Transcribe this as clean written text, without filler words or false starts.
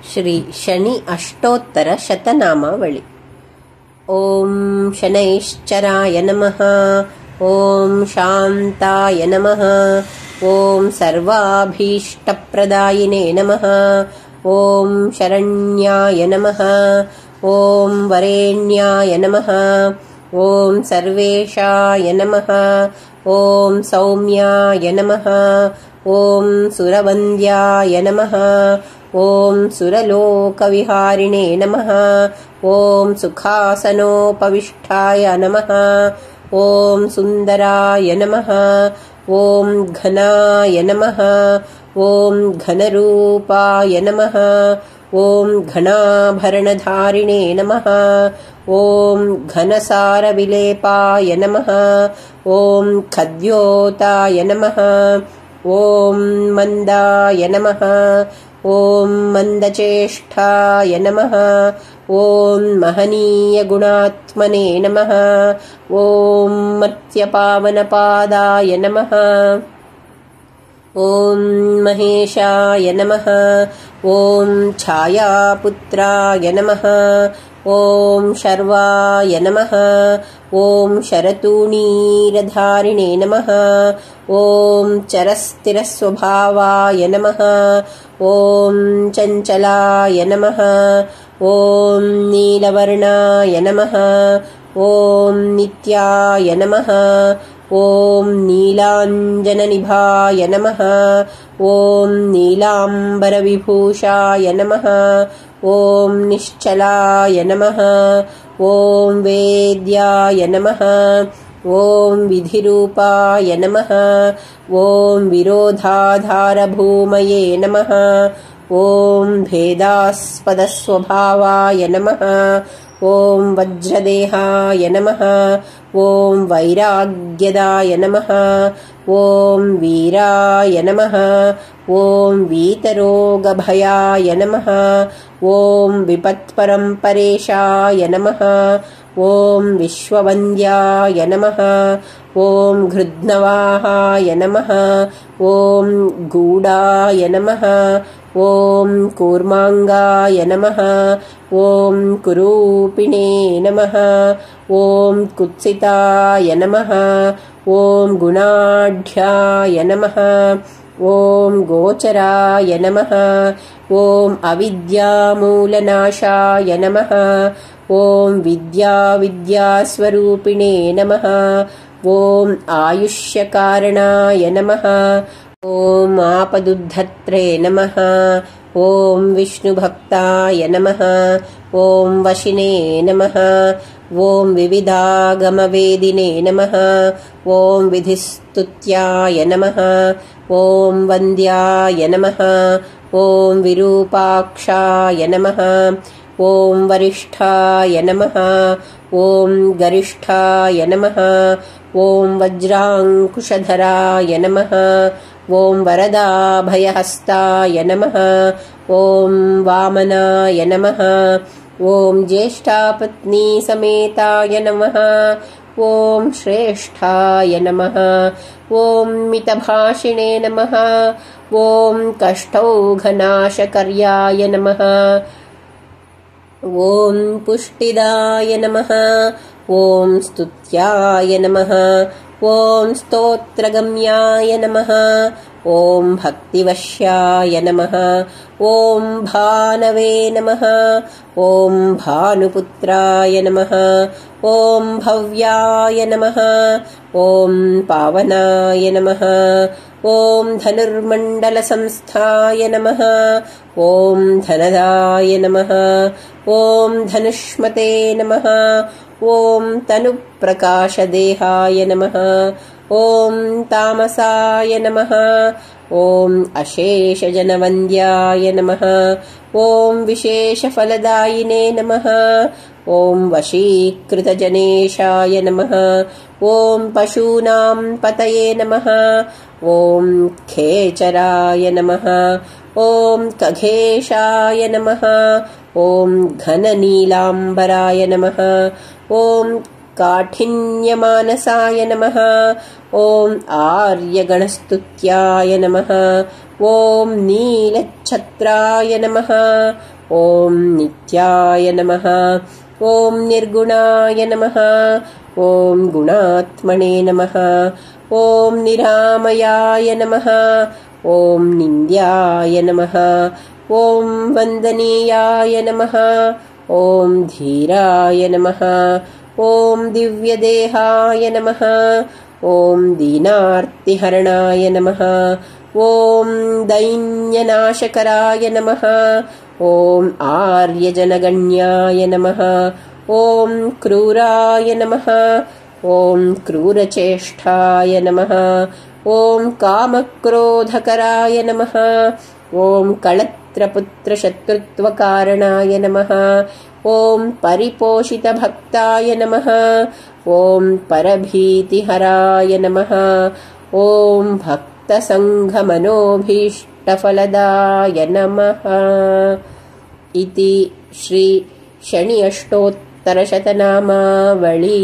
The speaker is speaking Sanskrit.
श्री शनि अष्टोत्तर शतनामावळि। ओम शनैश्चराय नमः। ओम शान्ताय नमः। ओम सर्वाभीष्टप्रदायिने नमः। ओम शरण्याय नमः। ओम वरेण्याय नमः। ओम सर्वेशाय नमः। ओम सौम्याय नमः। ओम सुरवन्द्याय नमः। ओम सुरलोकविहारिणे नमः। ओम सुखासनोपविष्टाय नमः। ओम सुन्दराय नमः। ओम घनाय नमः। ओम घनरूपाय नमः। ओम घनाभरणधारिणे नमः। ओम घनसारविलेपाय नमः। ओम खद्योताय नमः। ओम मन्दाय नमः। ओम मन्दचेष्टाय नमः। ओम महनीयगुणात्मने नमः। ओम मर्त्यपावनपादाय नमः। ओम महेशाय नमः। ओम छायापुत्राय नमः। ओम शर्वाय नमः। ओम शरतूणीरधारिणे नमः। ओम चरस्थिरस्वभावाय नमः। ओम चञ्चलाय नमः। ओम नीलवर्णाय नमः। ओम नित्याय नमः। ओम नीलाञ्जननिभाय नमः। ओम नीलाम्बरविभूषाय नमः। ओम निश्चलाय नमः। ओम वेद्याय नमः। ओम विधिरूपाय नमः। ओम विरोधाधारभूमये नमः। ओम भेदास्पदस्वभावाय नमः। ओम वज्रदेहाय नमः। ओम वैराग्यदाय नमः। ओम वीराय नमः। ओम वीतरोगभयाय नमः। ओम विपत्परम्परेशाय नमः। ओम विश्ववन्द्याय नमः। ओम घृद्नवाहाय नमः। ओम गूढाय नमः। ओम कूर्मांगाय नमः। ओम कुरूपिणे नमः। ओम कुत्सिताय नमः। ओम गुणाढ्याय नमः। ओम गोचराय नमः। ओम अविद्यामूलनाशाय नमः। ओम विद्यास्वरूपिणे नमः। ओम आयुष्यकारणाय नमः। ओम आपदुद्धत्रे नमः। ओम विष्णुभक्ताय नमः। ओम वशिने नमः। ओम विविधागमवेदिने नमः। ओम विधिस्तुत्याय नमः। ओम वन्द्याय नमः। ओम विरूपाक्षाय नमः। ओम वरिष्ठाय नमः। ओम गरिष्ठाय नमः। ओम वज्रांकुशधराय नमः। ओम वरदाभयहस्ताय नमः। ओम वामनाय नमः। ओम ज्येष्ठापत्नी समेताय नमः। ओम श्रेष्ठाय नमः। ओम मितभाषिणे नमः। ओम कष्टौघनाशकर्याय नमः। ओम पुष्टिदाय नमः। ओम स्तुत्याय नमः। ओम स्तोत्रगम्याय नमः। ओम भक्तिवश्याय नमः। ओम भानवे नमः। ओम भानुपुत्राय नमः। ओम भव्याय नमः। ओम पावनाय नमः। ओम धनुर्मण्डलसंस्थाय नमः। ओम धनदाय नमः। ओम धनुष्मते नमः। ओम तनुप्रकाशदेहाय नमः। ओम तामसाय नमः। ओम अशेषजनवन्द्याय नमः। ओम विशेषफलदायिने नमः। ओम वशीकृतजनेशाय नमः। ओम पशूनां पतये नमः। ओम खेचराय नमः। ओम कघेशाय नमः। ओम घननीलाम्बराय नमः। ओम काठिन्यमानसाय नमः। ॐ आर्यगणस्तुत्याय नमः। ॐ नीलच्छत्राय नमः। ॐ नित्याय नमः। ॐ निर्गुणाय नमः। ॐ गुणात्मने नमः। ॐ निरामयाय नमः। ॐ निन्द्याय नमः। ॐ वन्दनीयाय नमः। ॐ धीराय नमः। ॐ दिव्यदेहाय नमः। ॐ दीनार्तिहरणाय नमः। ॐ दैन्यनाशकराय नमः। ॐ आर्यजनगण्याय नमः। ॐ क्रूराय नमः। ॐ क्रूरचेष्टाय नमः। ॐ कामक्रोधकराय नमः। ॐ कळत्रपुत्रशत्रुत्वकारणाय नमः। ॐ परिपोषितभक्ताय नमः। ॐ परभीतिहराय नमः। ॐ भक्तसङ्घमनोभीष्टफलदाय नमः। इति श्री शनि अष्टोत्तरशतनामावली।